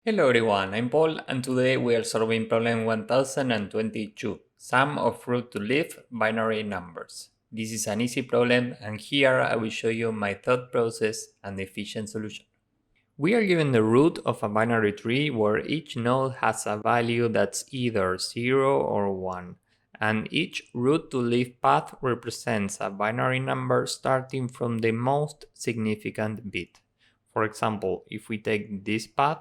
Hello everyone, I'm Paul and today we are solving problem 1022, sum of root to leaf binary numbers. This is an easy problem and here I will show you my thought process and the efficient solution. We are given the root of a binary tree where each node has a value that's either 0 or 1, and each root to leaf path represents a binary number starting from the most significant bit. For example, if we take this path,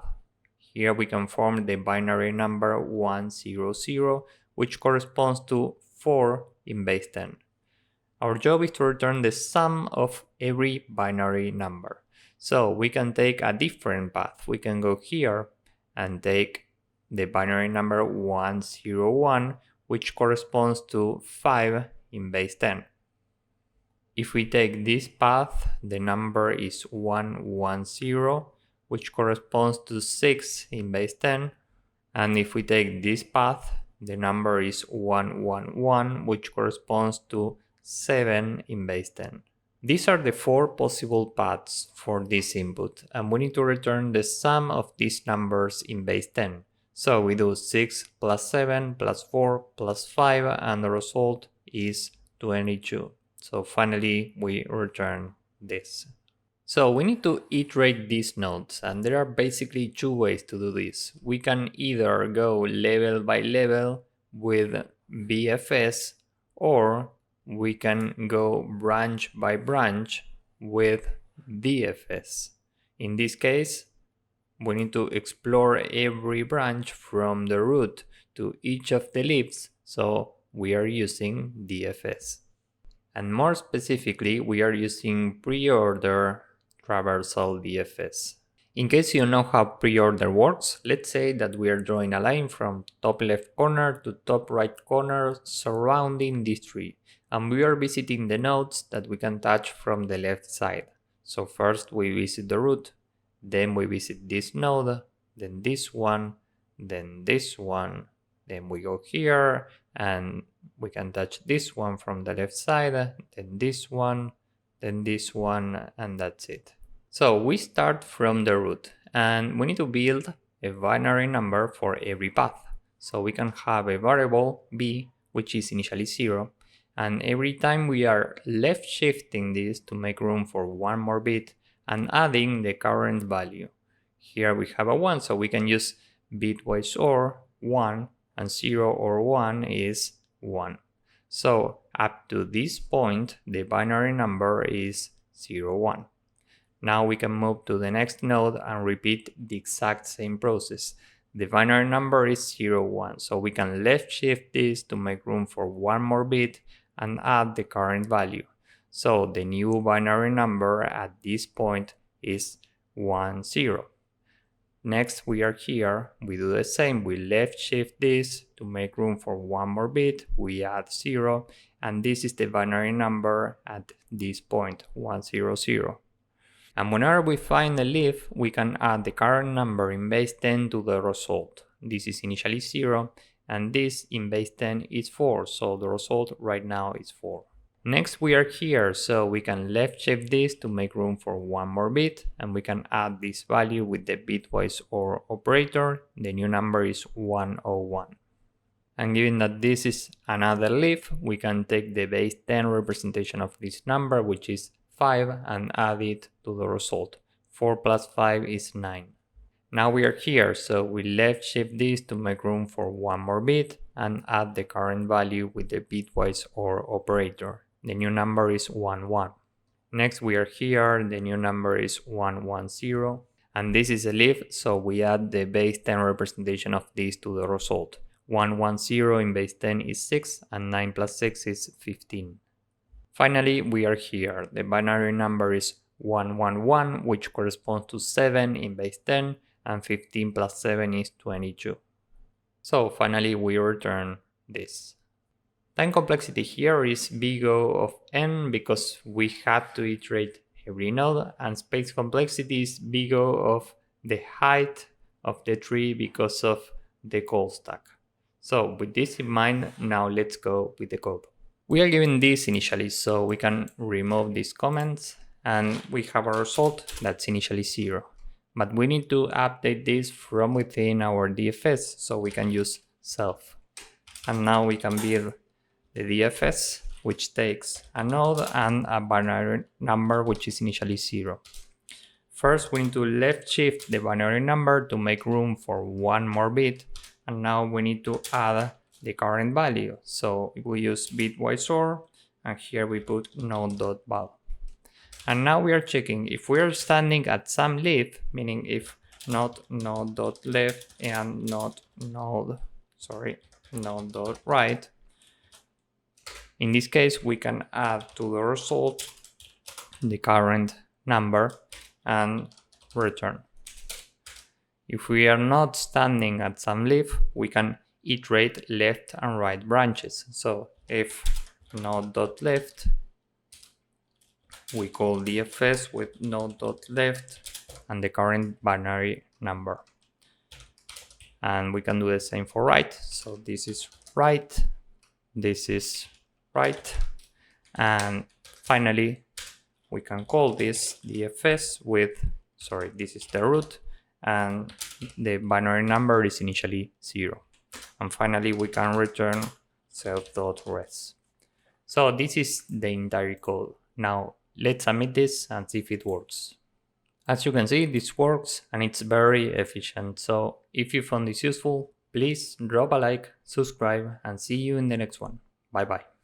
here we can form the binary number 100, which corresponds to 4 in base 10. Our job is to return the sum of every binary number. So we can take a different path. We can go here and take the binary number 101, which corresponds to 5 in base 10. If we take this path, the number is 110, which corresponds to 6 in base 10. And if we take this path, the number is 111, which corresponds to 7 in base 10. These are the 4 possible paths for this input, and we need to return the sum of these numbers in base 10. So we do 6 plus 7 plus 4 plus 5, and the result is 22. So finally we return this. So we need to iterate these nodes, and there are basically 2 ways to do this. We can either go level by level with BFS, or we can go branch by branch with DFS. In this case, we need to explore every branch from the root to each of the leaves, so we are using DFS. And more specifically, we are using pre-order traversal DFS. In case you know how pre-order works, let's say that we are drawing a line from top left corner to top right corner surrounding this tree, and we are visiting the nodes that we can touch from the left side. So first we visit the root, then we visit this node, then this one, then this one, then we go here and we can touch this one from the left side, then this one, then this one, and that's it. So we start from the root and we need to build a binary number for every path. So we can have a variable b, which is initially 0, and every time we are left shifting this to make room for one more bit and adding the current value. Here we have a 1, so we can use bitwise OR 1, and 0 or 1 is 1. So up to this point, the binary number is 0, 1. Now we can move to the next node and repeat the exact same process. The binary number is 0, 1, so we can left shift this to make room for one more bit and add the current value. So the new binary number at this point is 1, 0. Next we are here, we do the same, we left shift this to make room for one more bit, we add 0, and this is the binary number at this point, 100. And whenever we find a leaf, we can add the current number in base 10 to the result. This is initially 0, and this in base 10 is 4, so the result right now is 4. Next we are here, so we can left shift this to make room for one more bit, and we can add this value with the bitwise OR operator. The new number is 101. And given that this is another leaf, we can take the base 10 representation of this number, which is 5, and add it to the result. 4 plus 5 is 9. Now we are here, so we left shift this to make room for one more bit and add the current value with the bitwise OR operator. The new number is 11. Next we are here, the new number is 110, and this is a leaf, so we add the base 10 representation of this to the result. 110 in base 10 is 6, and 9 plus 6 is 15. Finally, we are here. The binary number is 111, which corresponds to 7 in base 10, and 15 plus 7 is 22. So finally, we return this. Time complexity here is big O of n because we had to iterate every node, and space complexity is big O of the height of the tree because of the call stack. So with this in mind, now let's go with the code. We are given this initially, so we can remove these comments and we have a result that's initially 0. But we need to update this from within our DFS, so we can use self. And now we can build the DFS, which takes a node and a binary number which is initially 0. First, we need to left shift the binary number to make room for one more bit, and now we need to add the current value. So we use bitwise OR, and here we put node.val. And now we are checking if we are standing at some left, meaning if not node.left and not node.right. In this case, we can add to the result the current number and return. If we are not standing at some leaf, we can iterate left and right branches. So if node.left, we call DFS with node.left and the current binary number. And we can do the same for right. So this is right, this is right, and finally we can call this DFS with, this is the root, and the binary number is initially 0. And finally we can return self.res. So this is the entire code. Now let's submit this and see if it works. As you can see, this works and it's very efficient. So if you found this useful, please drop a like, subscribe, and see you in the next one. Bye bye.